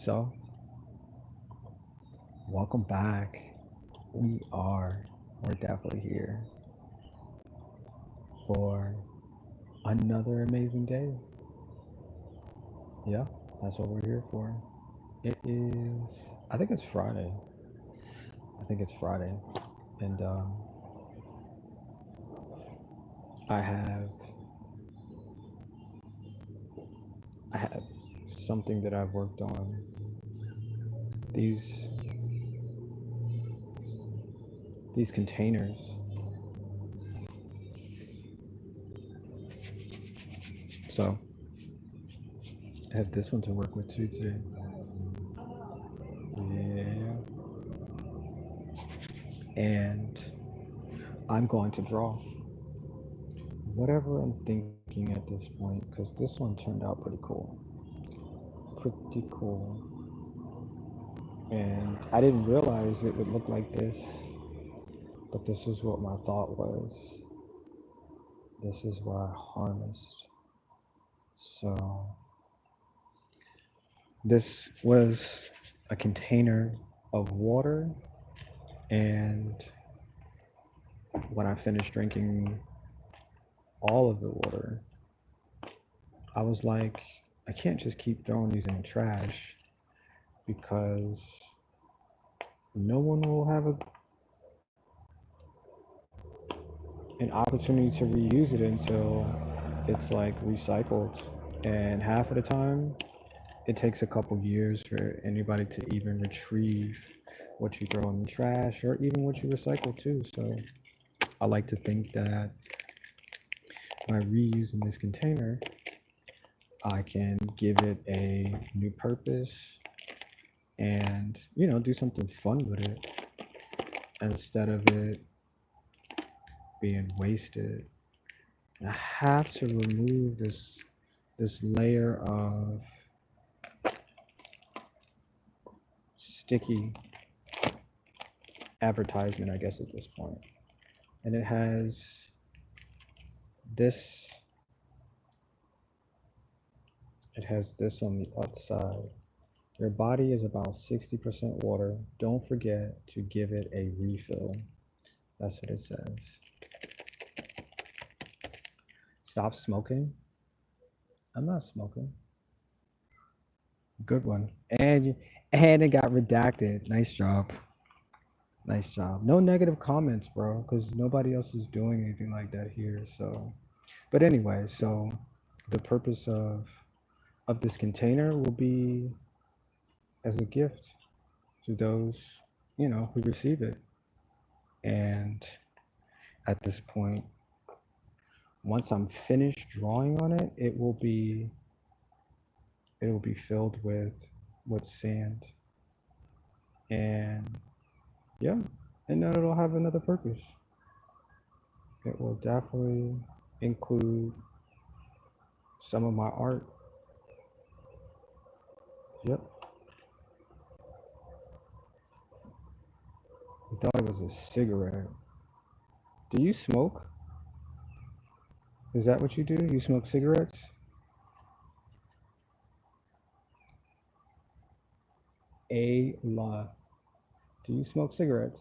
So, welcome back. We are, we're definitely here for another amazing day. Yeah, that's what we're here for. It is, I think it's Friday. I think it's Friday. And I have, I have something that I've worked on. These, these containers. So, I have this one to work with too today. Yeah. And I'm going to draw whatever I'm thinking at this point, because this one turned out pretty cool. Pretty cool. And I didn't realize it would look like this, but this is what my thought was. This is what I harnessed. So, this was a container of water, and when I finished drinking all of the water, I was like, I can't just keep throwing these in the trash because no one will have an opportunity to reuse it until it's like recycled. And half of the time, it takes a couple years for anybody to even retrieve what you throw in the trash or even what you recycle too. So I like to think that by reusing this container, I can give it a new purpose and, do something fun with it instead of it being wasted. I have to remove this layer of sticky advertisement, I guess, at this point. And this it has this on the outside. Your body is about 60% water. Don't forget to give it a refill. That's what it says. Stop smoking. I'm not smoking. Good one. And it got redacted. Nice job. Nice job. No negative comments, bro, because nobody else is doing anything like that here. So, but anyway, so the purpose of this container will be as a gift to those, who receive it. And at this point, once I'm finished drawing on it, it will be filled with sand. And yeah, and then it'll have another purpose. It will definitely include some of my art. Yep. I thought it was a cigarette. Do you smoke? Is that what you do? You smoke cigarettes? A lot. Do you smoke cigarettes?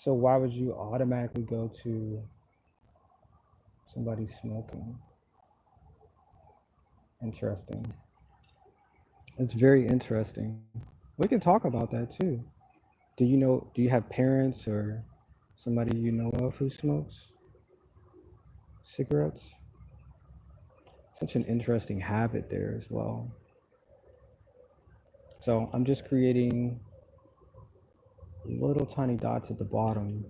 So why would you automatically go to somebody smoking? Interesting. It's very interesting. We can talk about that too. Do you have parents or somebody you know of who smokes cigarettes? Such an interesting habit there as well. So I'm just creating little tiny dots at the bottom,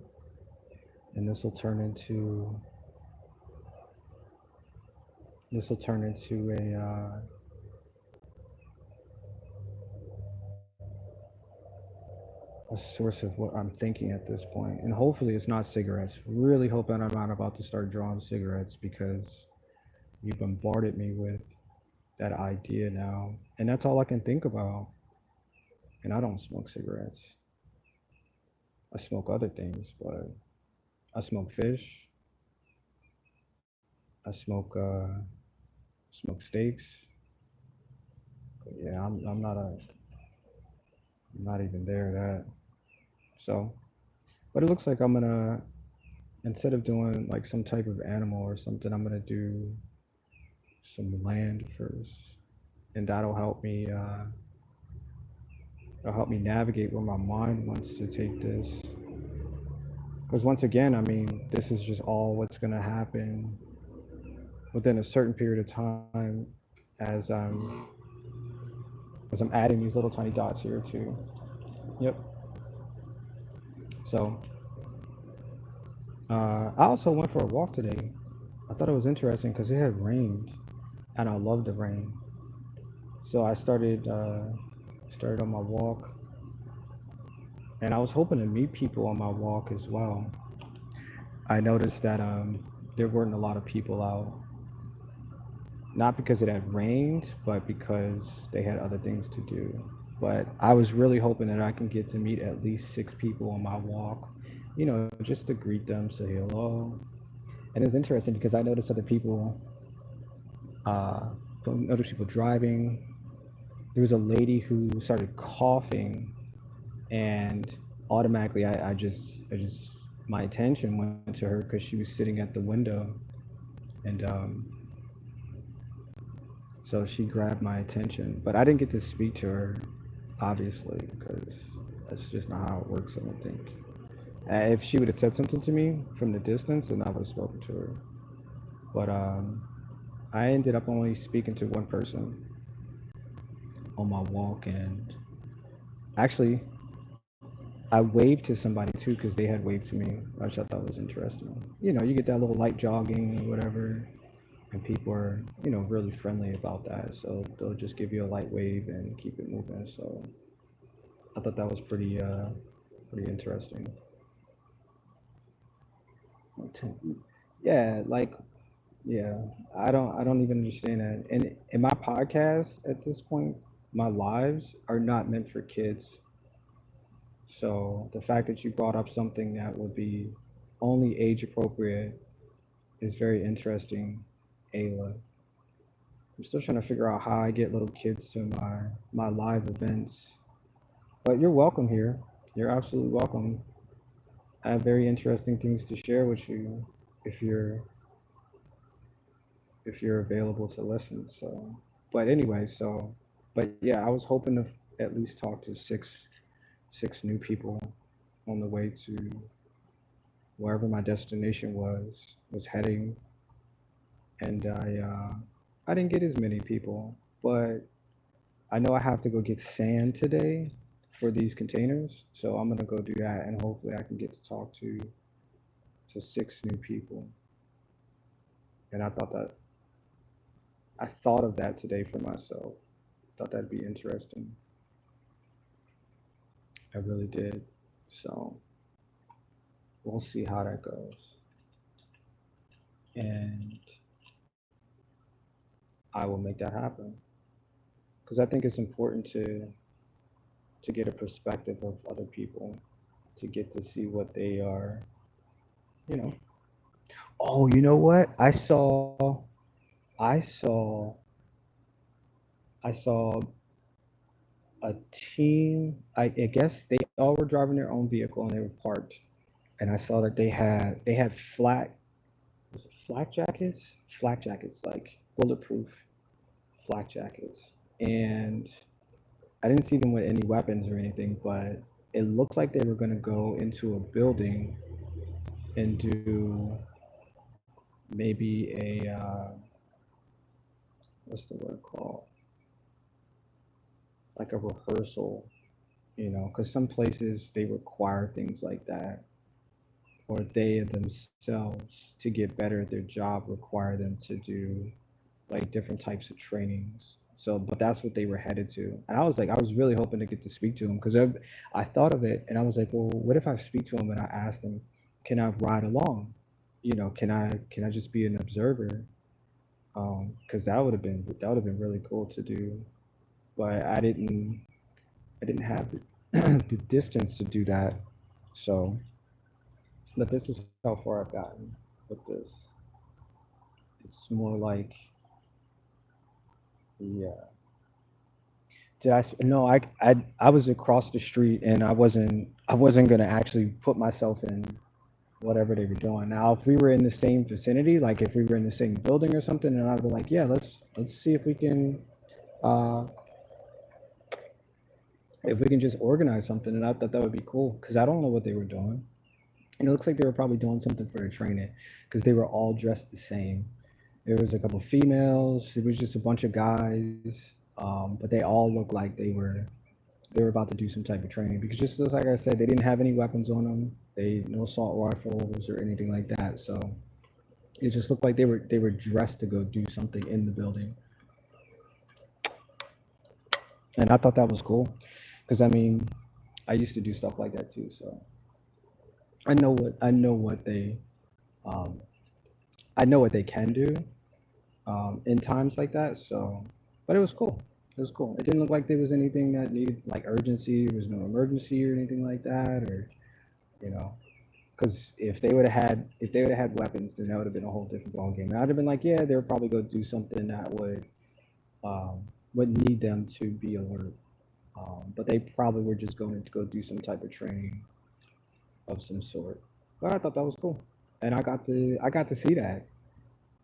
and this will turn into a source of what I'm thinking at this point. And hopefully it's not cigarettes. Really hoping I'm not about to start drawing cigarettes because you bombarded me with that idea now. And that's all I can think about. And I don't smoke cigarettes. I smoke other things, but I smoke fish. I smoke steaks, Yeah, I'm not even there that. So, but it looks like I'm gonna instead of doing like some type of animal or something, I'm gonna do some land first, and that'll help me navigate where my mind wants to take this. Because once again, I mean, this is just all what's gonna happen within a certain period of time as I'm as I'm adding these little tiny dots here too. Yep. So I also went for a walk today. I thought it was interesting because it had rained, and I love the rain. So I started on my walk, and I was hoping to meet people on my walk as well. I noticed that there weren't a lot of people out, not because it had rained, but because they had other things to do. But I was really hoping that I can get to meet at least 6 people on my walk, just to greet them, say hello. And it's interesting because I noticed uh, other people driving. There was a lady who started coughing, and automatically I just, my attention went to her because she was sitting at the window, and so she grabbed my attention. But I didn't get to speak to her, obviously, because that's just not how it works. I don't think. If she would have said something to me from the distance, then I would have spoken to her. But I ended up only speaking to one person on my walk, and actually, I waved to somebody too because they had waved to me, which I thought was interesting. You get that little light jogging or whatever, and people are, really friendly about that. So they'll just give you a light wave and keep it moving. So I thought that was pretty interesting. Yeah, like yeah, I don't even understand that. And in my podcast at this point, my lives are not meant for kids. So the fact that you brought up something that would be only age appropriate is very interesting, Ayla. I'm still trying to figure out how I get little kids to my live events. But you're welcome here. You're absolutely welcome. I have very interesting things to share with you if you're if you're available to listen. So, but anyway, but yeah, I was hoping to at least talk to six new people on the way to wherever my destination was heading, and I didn't get as many people, but I know I have to go get sand today for these containers, so I'm gonna go do that, and hopefully I can get to talk to 6 new people. And I thought of that today for myself. Thought that'd be interesting. I really did. So we'll see how that goes, and I will make that happen because I think it's important to get a perspective of other people, to get to see what they are, you know. Oh, you know what? I saw, I saw a team. I guess they all were driving their own vehicle and they were parked. And I saw that they had was it flak jackets? Flak jackets, like bulletproof flak jackets. And I didn't see them with any weapons or anything, but it looked like they were going to go into a building and do maybe what's the word called? Like a rehearsal, because some places they require things like that, or they themselves, to get better at their job, require them to do like different types of trainings. So, but that's what they were headed to. And I was really hoping to get to speak to him because I thought of it and I was like, well, what if I speak to him and I asked him, can I ride along? Can I just be an observer? Because that would have been really cool to do. But I didn't have the distance to do that. So, but this is how far I've gotten with this. It's more like, yeah, No, I was across the street and I wasn't gonna actually put myself in whatever they were doing. Now, if we were in the same vicinity, like if we were in the same building or something, then I'd be like, yeah, let's see uh if we can just organize something. And I thought that would be cool because I don't know what they were doing. And it looks like they were probably doing something for their training because they were all dressed the same. There was a couple females. It was just a bunch of guys, but they all looked like they were about to do some type of training because just like I said, they didn't have any weapons on them. They no assault rifles or anything like that. So it just looked like they were dressed to go do something in the building, and I thought that was cool because I mean I used to do stuff like that too. So I know what um, I know what they can do in times like that. So, but it was cool. It was cool. It didn't look like there was anything that needed like urgency. There was no emergency or anything like that, or you know, because if they would have had weapons, then that would have been a whole different ball game. I'd have been like, yeah, they were probably going to do something that would need them to be alert. But they probably were just going to go do some type of training of some sort. But I thought that was cool, and I got to see that,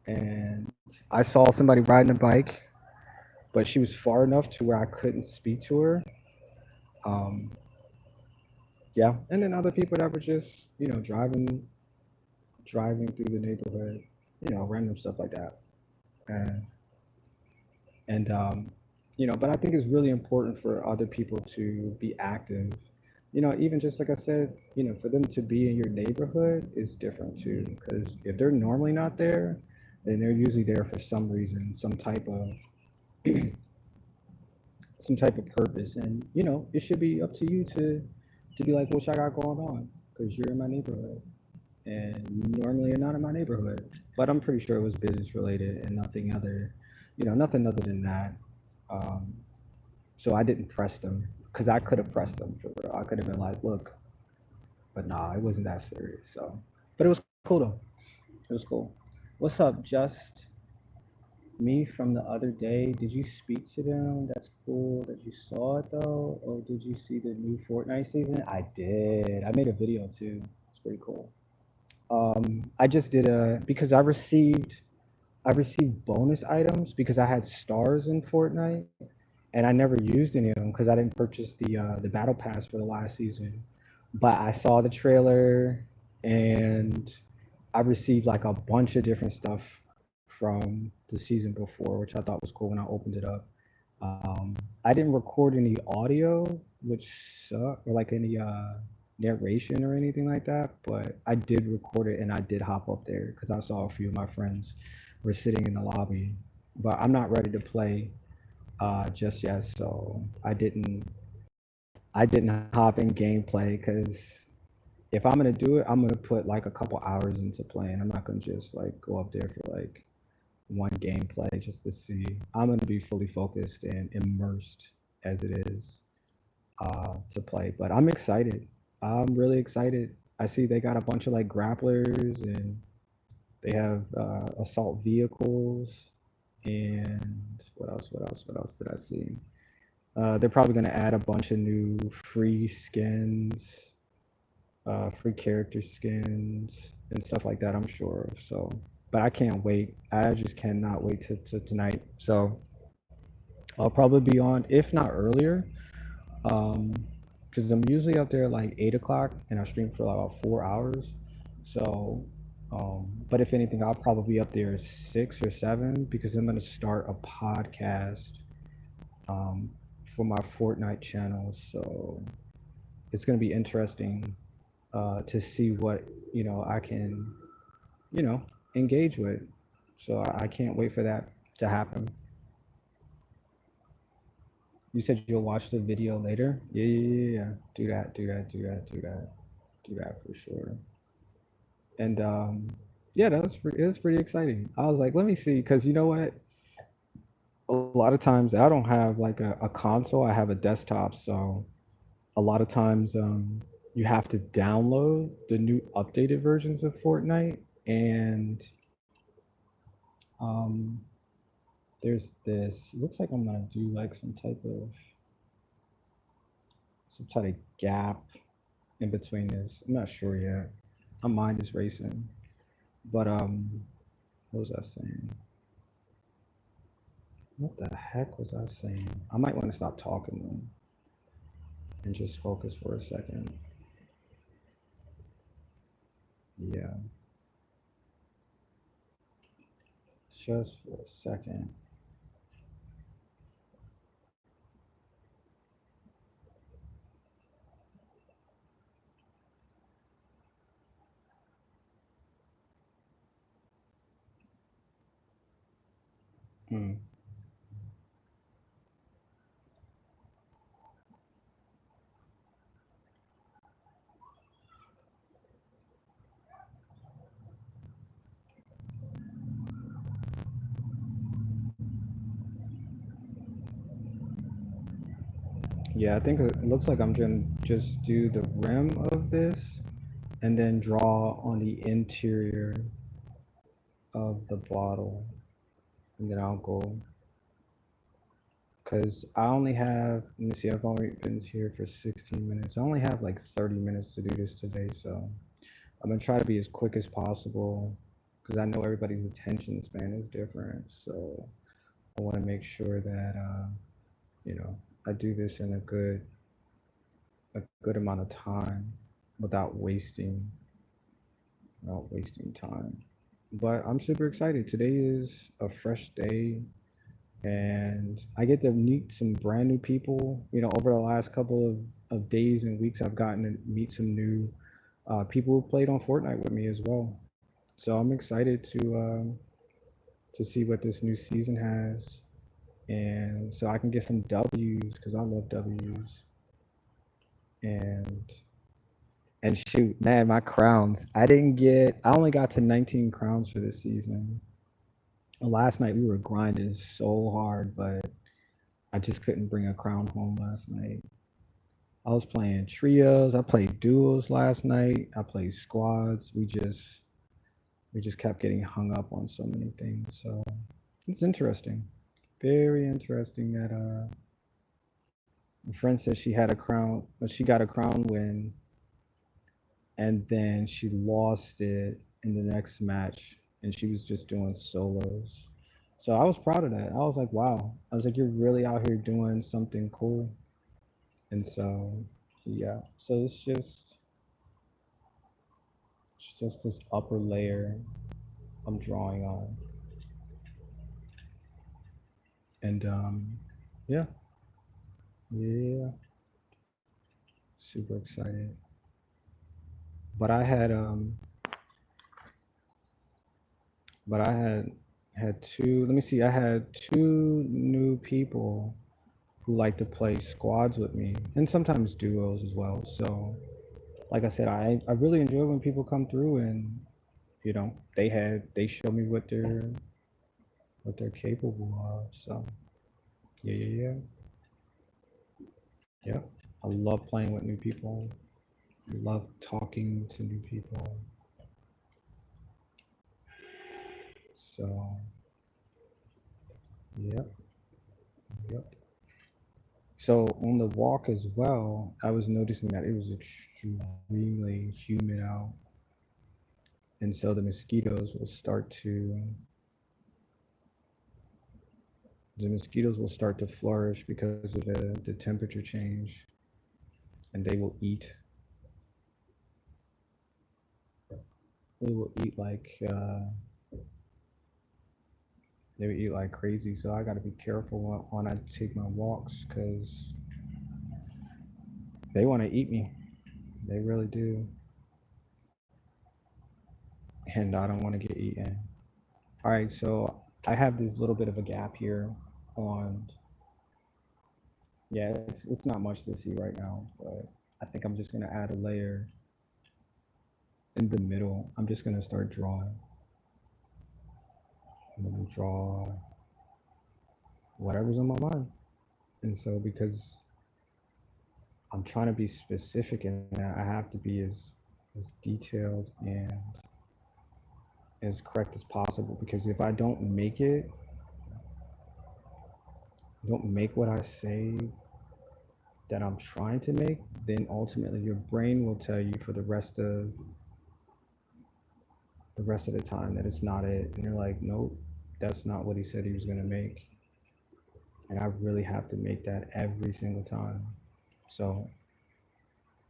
and I saw somebody riding a bike, but she was far enough to where I couldn't speak to her. Um, yeah, and then other people that were just driving through the neighborhood, random stuff like that, and and but I think it's really important for other people to be active. Even just like I said, for them to be in your neighborhood is different too, because if they're normally not there, then they're usually there for some reason, some type of purpose, and it should be up to you to be like, what y'all got going on, because you're in my neighborhood, and normally you're not in my neighborhood. But I'm pretty sure it was business related and nothing other than that. Um, so I didn't press them because I could have pressed them for real. I could have been like, look, but nah, it wasn't that serious. So, but it was cool though. It was cool. What's up, Just? Me from the other day. Did you speak to them? That's cool that you saw it though. Or did you see the new Fortnite season? I did. I made a video too. It's pretty cool. I just did a because I received bonus items because I had stars in Fortnite and I never used any of them because I didn't purchase the battle pass for the last season. But I saw the trailer and I received like a bunch of different stuff from the season before, which I thought was cool when I opened it up. I didn't record any audio, which sucked, or like any narration or anything like that, but I did record it and I did hop up there because I saw a few of my friends were sitting in the lobby. But I'm not ready to play just yet, so I didn't hop in gameplay because if I'm gonna do it, I'm gonna put like a couple hours into playing. I'm not gonna just like go up there for like one gameplay just to see. I'm gonna be fully focused and immersed as it is to play. But I'm excited. I'm really excited. I see they got a bunch of like grapplers and they have assault vehicles and what else? What else? What else did I see? They're probably gonna add a bunch of new free skins, free character skins and stuff like that. I'm sure of. So, but I can't wait. I just cannot wait to tonight. So I'll probably be on, if not earlier, um, because I'm usually up there like 8 o'clock and I stream for like about 4 hours. So, but if anything, I'll probably be up there at 6 or 7 because I'm gonna start a podcast um, for my Fortnite channel. So it's gonna be interesting to see what I can you know engage with. So I can't wait for that to happen. You said you'll watch the video later. Yeah, yeah, yeah, yeah. Do that, do that, do that, do that, do that for sure. And yeah, it was pretty exciting. I was like, let me see, because you know what? A lot of times I don't have like a console. I have a desktop, so a lot of times you have to download the new updated versions of Fortnite, and um, there's this. It looks like I'm gonna do like some type of. some sort of gap in between this. I'm not sure yet. My mind is racing. But what was I saying? What the heck was I saying? I might want to stop talking then and just focus for a second. Yeah, just for a second. Hmm. Yeah, I think it looks like I'm gonna just do the rim of this and then draw on the interior of the bottle, and then I'll go. Because I only have, let me see, I've only been here for 16 minutes. I only have like 30 minutes to do this today, so I'm gonna try to be as quick as possible because I know everybody's attention span is different. So I want to make sure that you know I do this in a good amount of time without wasting time. But I'm super excited. Today is a fresh day, and I get to meet some brand new people. Over the last couple of days and weeks, I've gotten to meet some new people who played on Fortnite with me as well. So I'm excited to see what this new season has, and so I can get some W's because I love W's. And and shoot, man, my crowns. I only got to 19 crowns for this season. Last night we were grinding so hard, but I just couldn't bring a crown home last night. I was playing trios. I played duos last night. I played squads. We just kept getting hung up on so many things. So it's interesting, very interesting that a friend said she had a crown. She got a crown win, and then she lost it in the next match, and she was just doing solos. So I was proud of that. I was like, wow. I was like, you're really out here doing something cool. And so, yeah. So it's just this upper layer I'm drawing on, and yeah, yeah, super excited. But I had two. Let me see. I had two new people who like to play squads with me, and sometimes duos as well. So, like I said, I really enjoy when people come through and they show me what they're capable of. So yeah, yeah, yeah, yeah. I love playing with new people. I love talking to new people. So yep, yep. So on the walk as well, I was noticing that it was extremely humid out, and so the mosquitoes will start to flourish because of the temperature change, and they will eat like crazy. So I got to be careful when I take my walks because they want to eat me. They really do, and I don't want to get eaten. All right, so I have this little bit of a gap here on. Yeah, it's not much to see right now, but I think I'm just gonna add a layer in the middle. I'm just gonna start drawing. I'm gonna draw whatever's on my mind. And so because I'm trying to be specific in that, I have to be as detailed and as correct as possible because if I don't make what I say that I'm trying to make, then ultimately your brain will tell you for the rest of the time that it's not it. And you're like, nope, that's not what he said he was gonna make. And I really have to make that every single time. So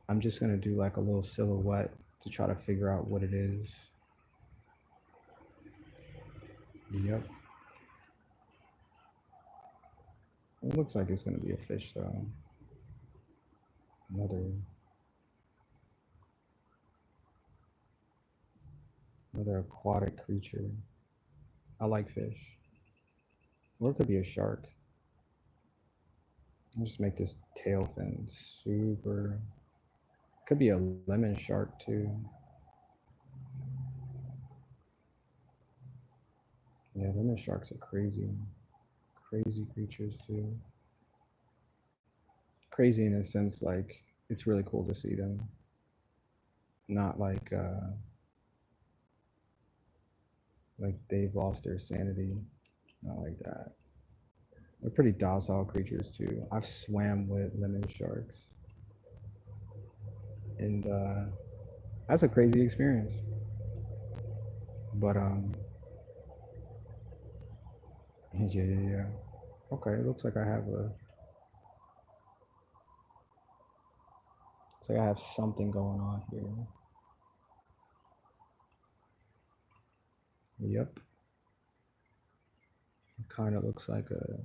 I'm just gonna do like a little silhouette to try to figure out what it is. Yep. It looks like it's gonna be a fish though. Another another aquatic creature. I like fish. Or it could be a shark. I'll just make this tail fin super. Could be a lemon shark too. Yeah, lemon sharks are crazy. Crazy creatures too. Crazy in a sense like it's really cool to see them. Not like they've lost their sanity. Not like that. They're pretty docile creatures too. I've swam with lemon sharks, and that's a crazy experience. But yeah, yeah, yeah. Okay, it looks like I have something going on here. Yep, it kind of looks like a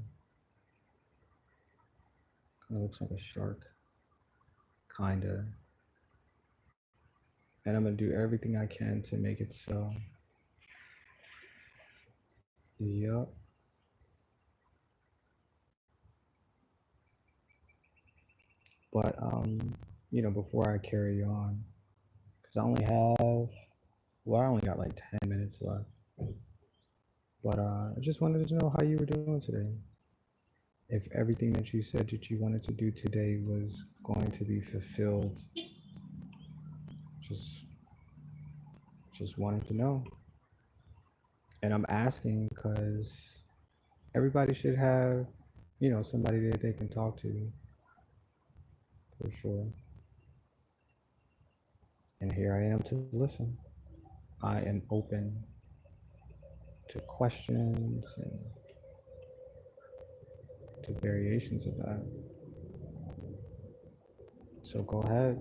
shark, kinda. And I'm gonna do everything I can to make it so. Yep. But before I carry on, because I only got like 10 minutes left. But I just wanted to know how you were doing today. If everything that you said that you wanted to do today was going to be fulfilled, just just wanted to know. And I'm asking because everybody should have, somebody that they can talk to for sure. And here I am to listen. I am open to questions and to variations of that. So go ahead,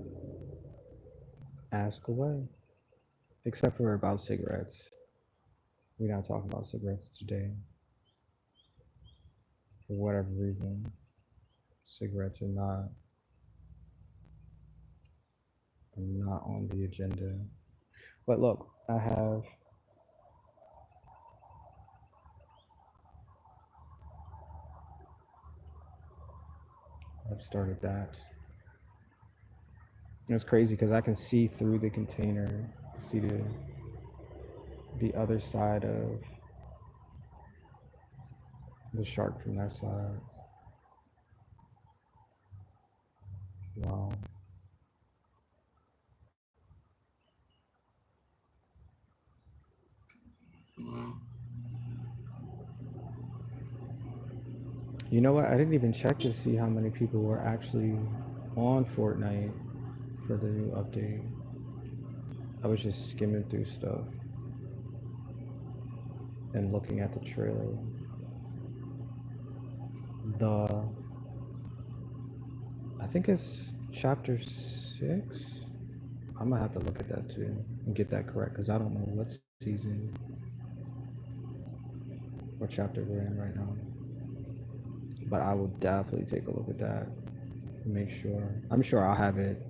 ask away. Except for about cigarettes. We're not talking about cigarettes today. For whatever reason, cigarettes are not on the agenda. But look, I've started that. And it's crazy because I can see through the container, see the other side of the shark from that side. Wow. You know what? I didn't even check to see how many people were actually on Fortnite for the new update. I was just skimming through stuff and looking at the trailer. The I think it's chapter 6. I'm gonna have to look at that too and get that correct because I don't know what season or chapter we're in right now. But I will definitely take a look at that and make sure. I'm sure I'll have it.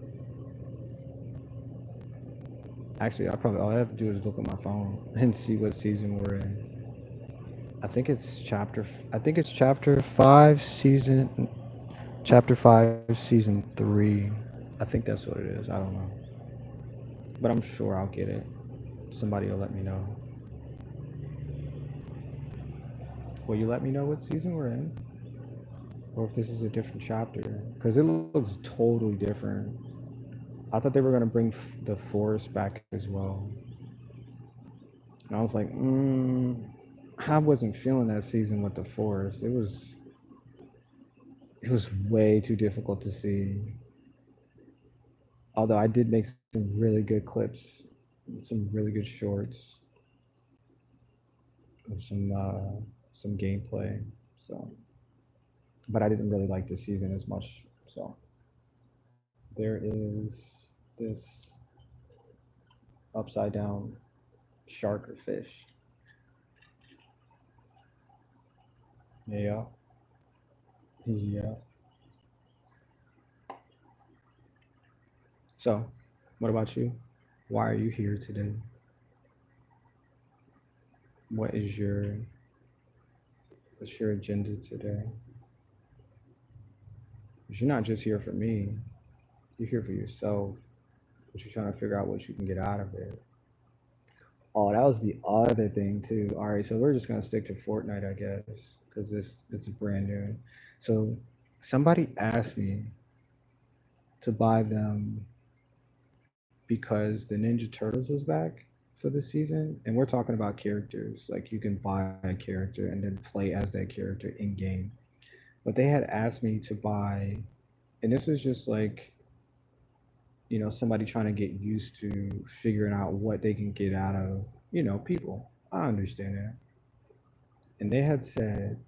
Actually, all I have to do is look at my phone and see what season we're in. I think it's chapter 5, season 3. I think that's what it is. I don't know, but I'm sure I'll get it. Somebody will let me know. Will you let me know what season we're in, or if this is a different chapter? Because it looks totally different. I thought they were gonna bring the forest back as well, and I was like, I wasn't feeling that season with the forest. It was way too difficult to see. Although I did make some really good clips, some really good shorts, of some gameplay. So, but I didn't really like the season as much. So there is this upside down shark or fish. Yeah, yeah. So, what about you? Why are you here today? What is what's your agenda today? 'Cause you're not just here for me. You're here for yourself. But you're trying to figure out what you can get out of it. Oh, that was the other thing too. All right, so we're just gonna stick to Fortnite, I guess, because this is brand new. So somebody asked me to buy them because the Ninja Turtles was back for this season, and we're talking about characters. Like you can buy a character and then play as that character in game. But they had asked me to buy, and this was just like somebody trying to get used to figuring out what they can get out of people. I understand that. And they had said,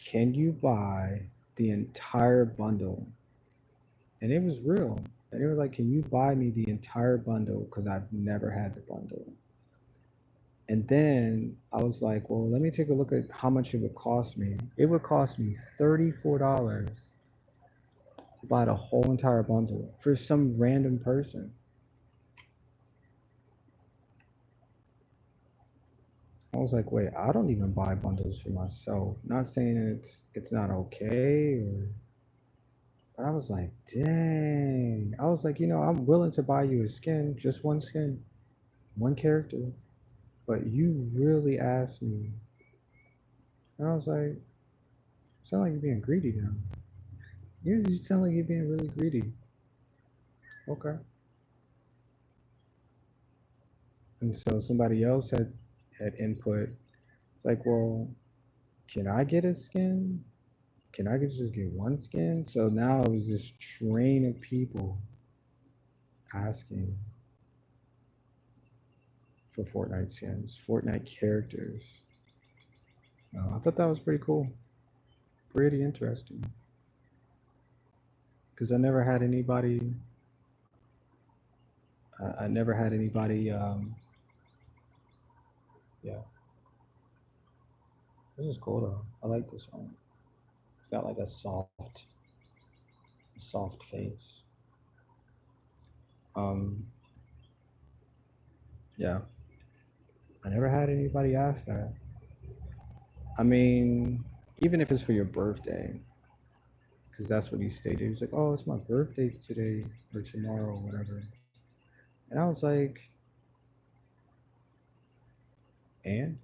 can you buy the entire bundle? And it was real. And they were like, can you buy me the entire bundle? Because I've never had the bundle. And then I was like, well, let me take a look at how much it would cost me. It would cost me $34 to buy the whole entire bundle for some random person. I was like, wait, I don't even buy bundles for myself. Not saying it's not okay, but I was like, dang. I was like, I'm willing to buy you a skin, just one skin, one character. But you really asked me. And I was like, sound like you're being greedy now. You sound like you're being really greedy. Okay. And so somebody else had input. It's like, well, can I get a skin? Can I just get one skin? So now it was this train of people asking for Fortnite skins, Fortnite characters. I thought that was pretty cool, pretty interesting. Because I never had anybody. Yeah, this is cool though. I like this one. It's got like a soft face. Um, yeah, I never had anybody ask that. I mean, even if it's for your birthday, because that's what he stated. He was like, "Oh, it's my birthday today or tomorrow, or whatever." And I was like, "And?"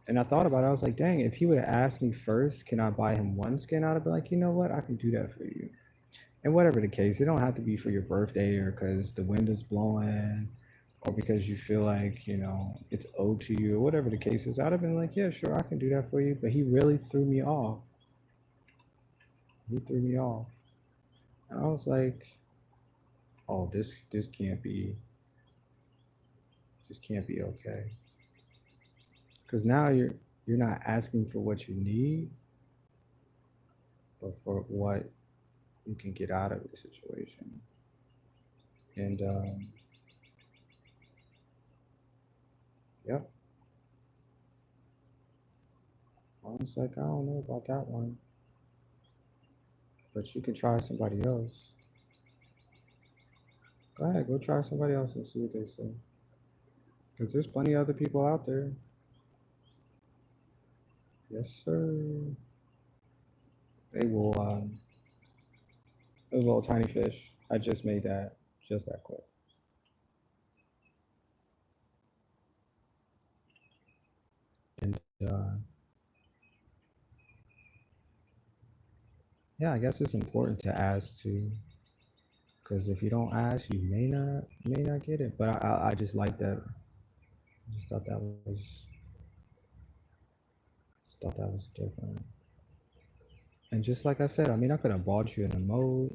And I thought about it. I was like, "Dang, if he would have asked me first, can I buy him one skin?" I'd have been like, "You know what? I can do that for you." And whatever the case, it don't have to be for your birthday or because the wind is blowing or because you feel like it's owed to you or whatever the case is. I'd have been like, "Yeah, sure, I can do that for you." But he really threw me off. He threw me off. And I was like, "Oh, this can't be okay." Because now you're not asking for what you need, but for what you can get out of the situation. And yep, I was like, I don't know about that one, but you can try somebody else. Go ahead, go try somebody else and see what they say. Because there's plenty of other people out there. Yes, sir. They will. A little tiny fish. I just made that just that quick. And yeah, I guess it's important to ask too. Because if you don't ask, you may not get it. But I just like that. I just thought thought that was different. And just like I said, I mean, I could have bought you an emote,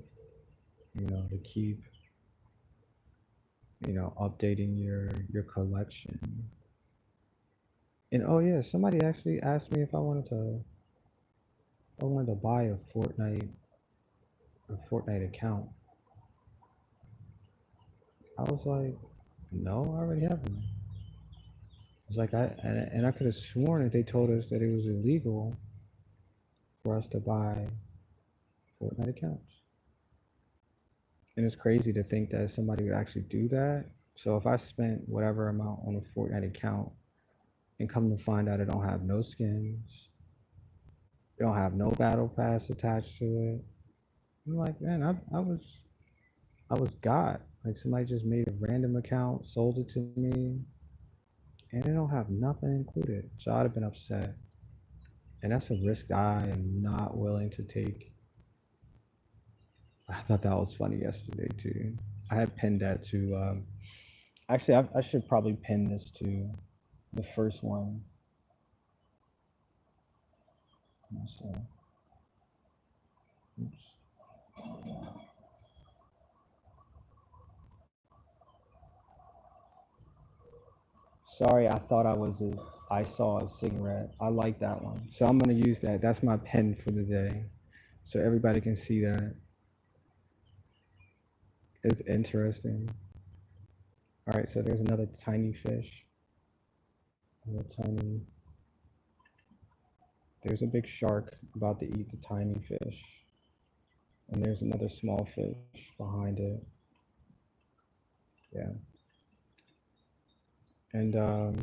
to keep, updating your collection. And oh yeah, somebody actually asked me if I wanted to buy a Fortnite account. I was like, no, I already have one. It's like and I could have sworn that they told us that it was illegal for us to buy Fortnite accounts. And it's crazy to think that somebody would actually do that. So if I spent whatever amount on a Fortnite account and come to find out it don't have no skins, it don't have no battle pass attached to it, I'm like, man, I was got. Like somebody just made a random account, sold it to me, and it don't have nothing included. So I'd have been upset. And that's a risk I am not willing to take. I thought that was funny yesterday too. I had pinned that to. Actually, I should probably pin this to the first one. So, oops. Sorry, I thought I saw a cigarette. I like that one, so I'm gonna use that. That's my pin for the day, so everybody can see that. It's interesting. All right, so there's another tiny fish. A tiny. There's a big shark about to eat the tiny fish, and there's another small fish behind it. Yeah, and let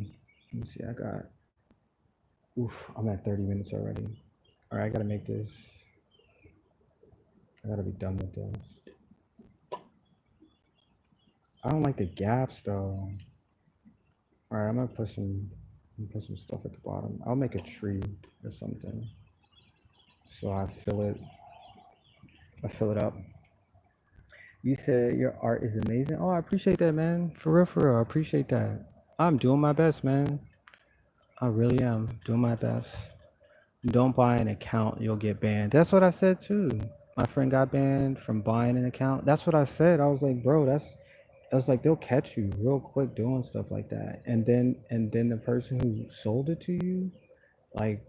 me see. I got. Oof, I'm at 30 minutes already. All right, I gotta make this. I gotta be done with this. I don't like the gaps though. All right, I'm gonna put some stuff at the bottom. I'll make a tree or something. So I fill it up. You said your art is amazing. Oh, I appreciate that, man. For real, I appreciate that. I'm doing my best, man. I really am doing my best. Don't buy an account, you'll get banned. That's what I said too. My friend got banned from buying an account. That's what I said. I was like, bro, I was like, they'll catch you real quick doing stuff like that. And then the person who sold it to you, like,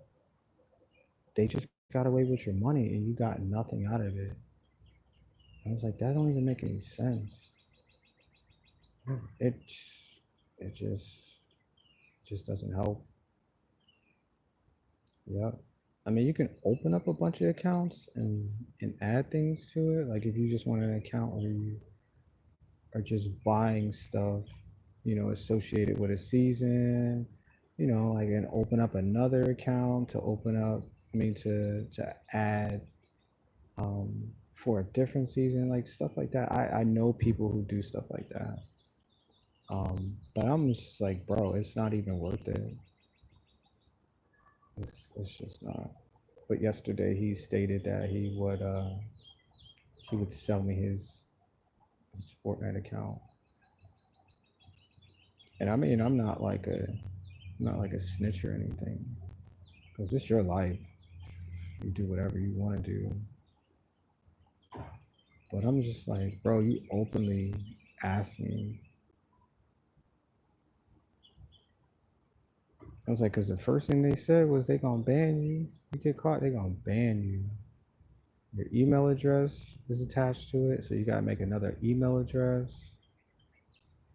they just got away with your money and you got nothing out of it. I was like, that don't even make any sense. It it just doesn't help. Yeah. I mean, you can open up a bunch of accounts and add things to it. Like if you just want an account where you are just buying stuff, associated with a season, like and open up another account to open up, I mean, to add um, for a different season, like stuff like that. I know people who do stuff like that. But I'm just like, bro, it's not even worth it. It's just not. But yesterday he stated that he would sell me his Fortnite account. And I mean, I'm not like a snitch or anything, because it's your life. You do whatever you want to do. But I'm just like, bro, you openly asked me. I was like, because the first thing they said was they gonna ban you. You get caught, they gonna ban you. Your email address is attached to it, so you gotta make another email address.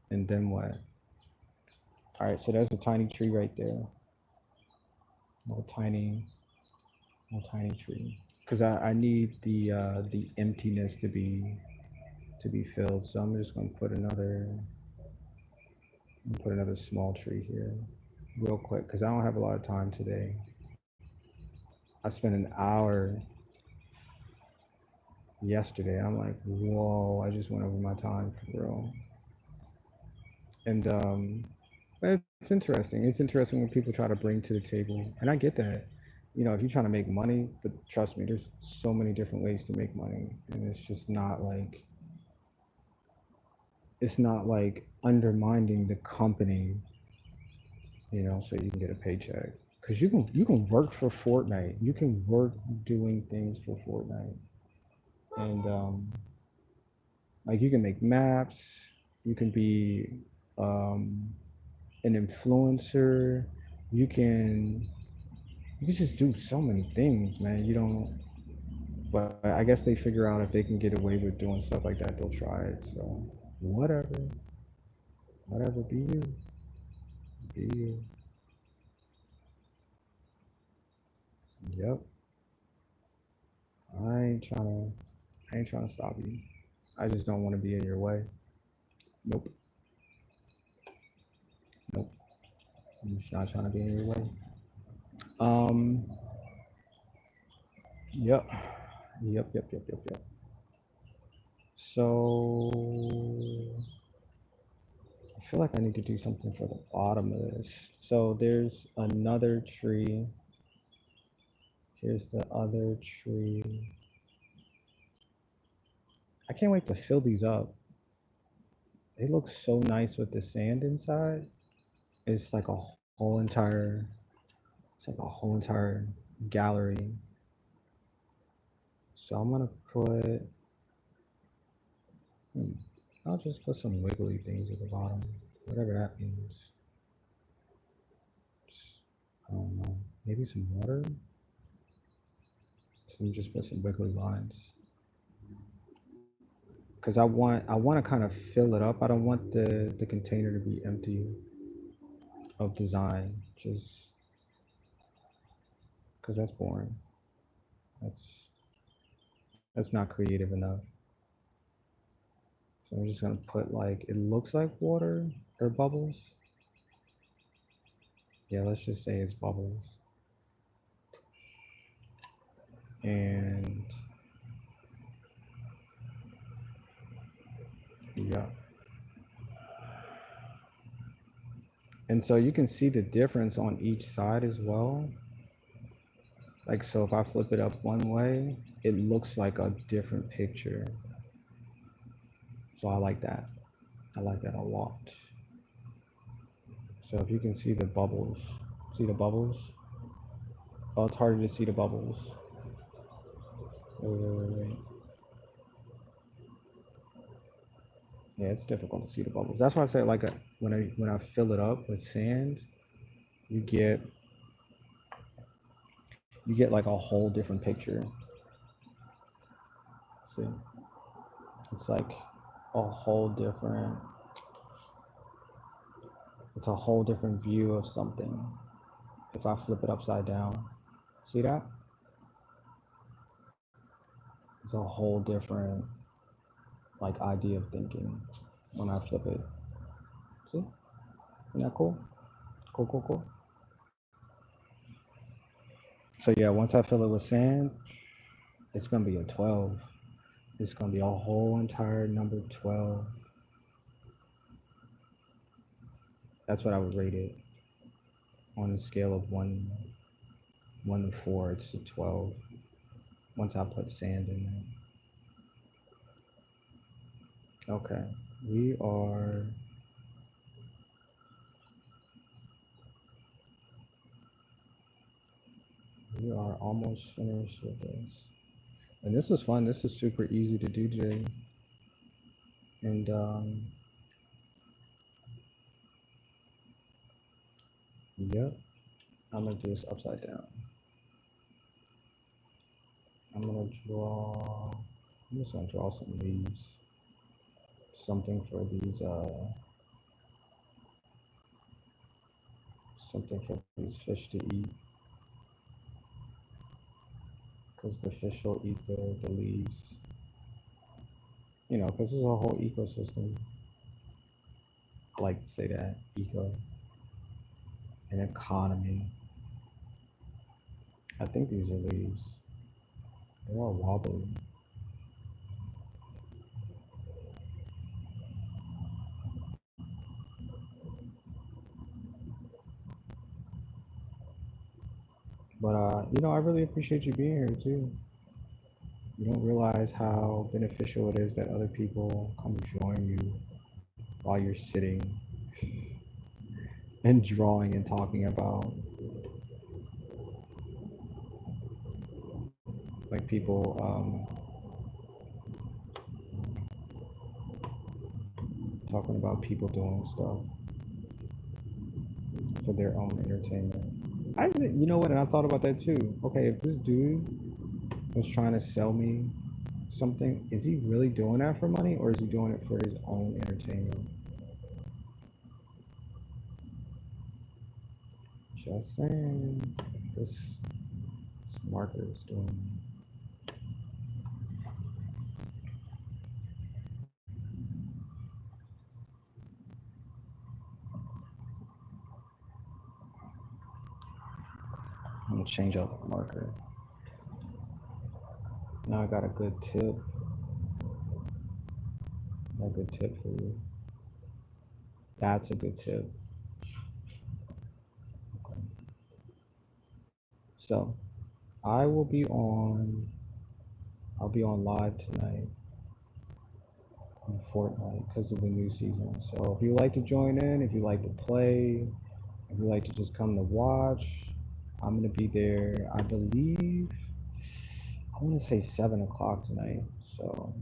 And then what? All right, so there's a tiny tree right there. Little tiny, little tiny tree. Because I need the emptiness to be filled. So I'm gonna put another small tree here, real quick, because I don't have a lot of time today. I spent an hour yesterday. I'm like, whoa, I just went over my time for real. And it's interesting. It's interesting when people try to bring to the table, and I get that. If you're trying to make money, but trust me, there's so many different ways to make money, and it's not like undermining the company, so you can get a paycheck. because you can work for Fortnite. You can work doing things for Fortnite, and like you can make maps. You can be um, an influencer. You can you can just do so many things, man. You don't. But I guess they figure out if they can get away with doing stuff like that, they'll try it. So whatever, whatever. Be you, be you. Yep. I ain't trying to. I ain't trying to stop you. I just don't want to be in your way. Nope. Nope. I'm just not trying to be in your way. Um. Yep. Yep. Yep. Yep. Yep. Yep. So I feel like I need to do something for the bottom of this. So there's another tree. Here's the other tree. I can't wait to fill these up. They look so nice with the sand inside. It's like a whole entire, it's like a whole entire gallery. So I'm gonna put, hmm, I'll just put some wiggly things at the bottom, whatever that means. I don't know. Maybe some water. So you just put some wiggly lines. Because I want to kind of fill it up. I don't want the container to be empty of design. Just because that's boring. That's that's not creative enough. So I'm just gonna put like it looks like water or bubbles. Yeah, let's just say it's bubbles. And yeah. And so you can see the difference on each side as well. Like so if I flip it up one way, it looks like a different picture. So I like that. I like that a lot. So if you can see the bubbles? Oh, it's harder to see the bubbles. Wait, wait, wait, wait. Yeah, it's difficult to see the bubbles. That's why I say like when I fill it up with sand, you get you get like a whole different picture. See, it's like a whole different. It's a whole different view of something. If I flip it upside down, see that? It's a whole different like idea of thinking when I flip it. See? Isn't that cool? Cool, cool, cool. So yeah, once I fill it with sand, it's gonna be a 12. It's gonna be a whole entire number 12. That's what I would rate it on a scale of one to four. It's a 12. Once I put sand in there. Okay, we are we are almost finished with this. And this was fun. This was super easy to do today. And yep, I'm gonna do this upside down. I'm gonna draw. I'm just gonna draw some leaves. Something for these. Something for these fish to eat. Because the fish will eat the leaves. You know, because there's a whole ecosystem. I like to say that eco, an economy. I think these are leaves. They're all wobbly. But I really appreciate you being here too. You don't realize how beneficial it is that other people come join you while you're sitting and drawing and talking about like people talking about people doing stuff for their own entertainment. You know what? And I thought about that too. Okay, if this dude was trying to sell me something, is he really doing that for money or is he doing it for his own entertainment? Just saying. This marker is doing. I'm gonna change out the marker. Now I got a good tip. A good tip for you. That's a good tip. Okay. So I will be on. I'll be on live tonight on Fortnite because of the new season. So if you like to join in, if you like to play, if you like to just come to watch, I'm gonna be there. I believe I want to say 7 o'clock tonight. So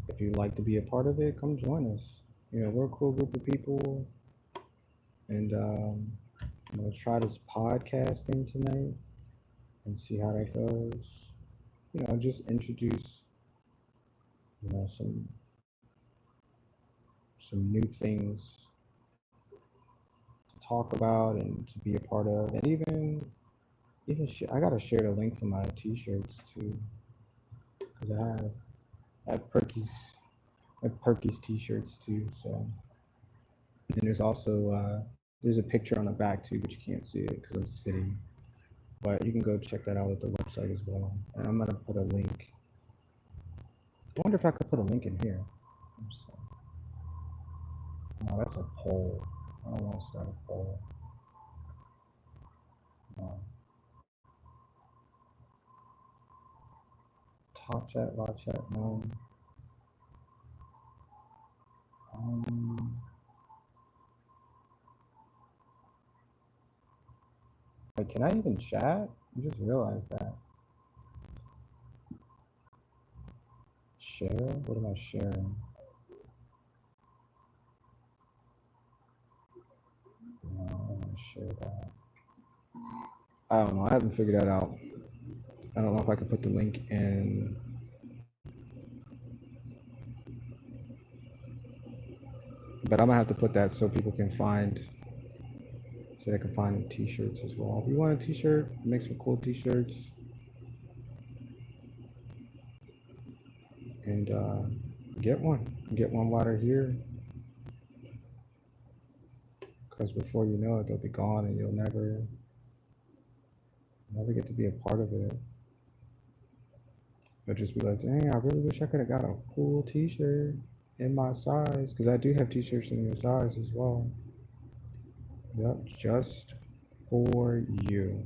if you'd like to be a part of it, come join us. You know, we're a cool group of people, and I'm gonna try this podcasting tonight and see how that goes. You know, just introduce some new things to talk about and to be a part of, and I gotta share the link for my T-shirts too, because I have Perkies T-shirts too. So, and there's a picture on the back too, but you can't see it because I'm sitting. But you can go check that out at the website as well. And I'm gonna put a link. I wonder if I could put a link in here. No, that's a poll. I don't want to start a poll. No. Top chat, live chat, no. Um, Wait, can I even chat? I just realized that. Share? What am I sharing? No, I don't want to share that. I don't know. I haven't figured that out. I don't know if I could put the link in, but I'm gonna have to put that so people can find, so they can find the t-shirts as well. If you want a t-shirt, make some cool t-shirts, and get one. Get one while they're here, because before you know it, they'll be gone, and you'll never get to be a part of it. But just be like, dang, I really wish I could have got a cool t-shirt in my size, because I do have t-shirts in your size as well. Yep, just for you.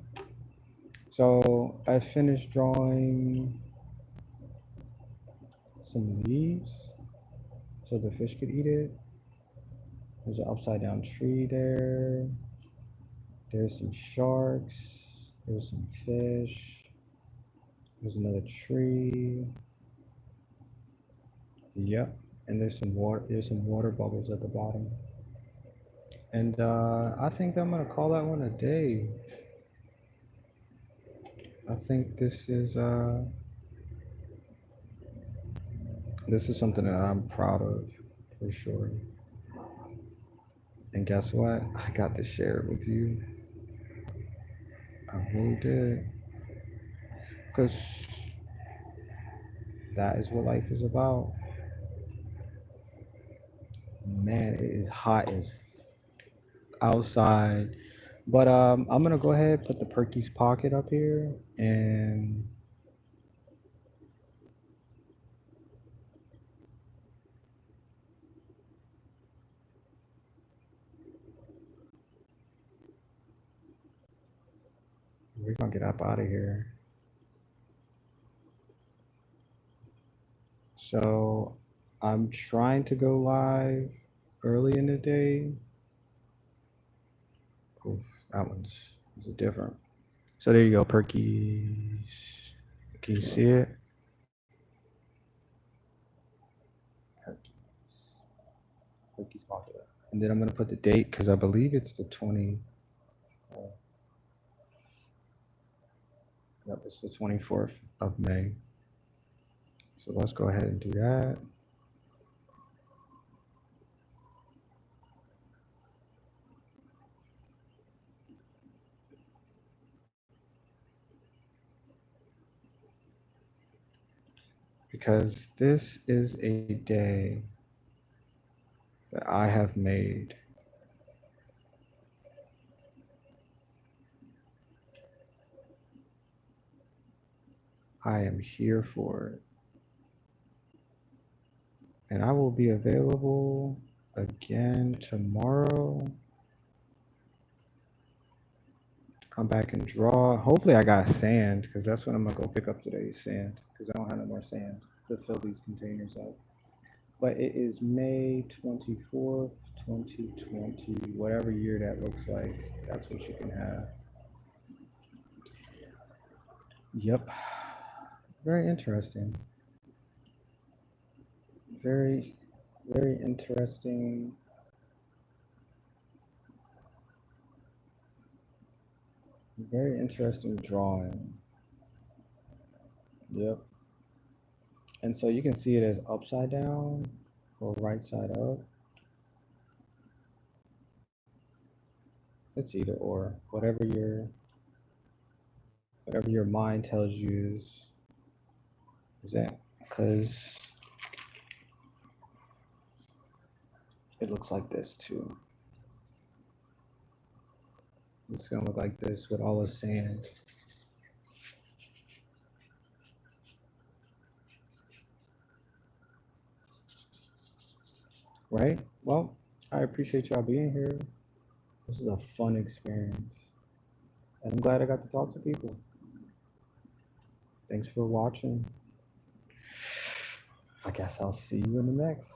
So I finished drawing some leaves so the fish could eat it. There's an upside down tree there. There's some sharks. There's some fish. There's another tree. Yep. And there's some water. There's some water bubbles at the bottom. And I think I'm gonna call that one a day. I think this is something that I'm proud of for sure. And guess what? I got to share it with you. I really did. Because that is what life is about. Man, it is hot as outside. But I'm gonna go ahead put the Perkies Pocket up here, and we're gonna get up out of here. So I'm trying to go live early in the day. Oof, that one's different. So there you go, Perkies. Can you see it? Perkies. Perkies Pocket. And then I'm gonna put the date because I believe it's the 20. Yep, it's the 24th of May. So let's go ahead and do that. Because this is a day that I have made. I am here for it. And I will be available again tomorrow. Come back and draw. Hopefully I got sand because that's what I'm gonna go pick up today, sand. Because I don't have no more sand to fill these containers up. But it is May 24th, 2020, whatever year that looks like. That's what you can have. Yep. Very interesting. Very, very interesting. Very interesting drawing. Yep. And so you can see it as upside down or right side up. It's either or. Whatever your mind tells you is that, because it looks like this too. It's gonna look like this with all the sand. Right? Well, I appreciate y'all being here. This is a fun experience. And I'm glad I got to talk to people. Thanks for watching. I guess I'll see you in the next.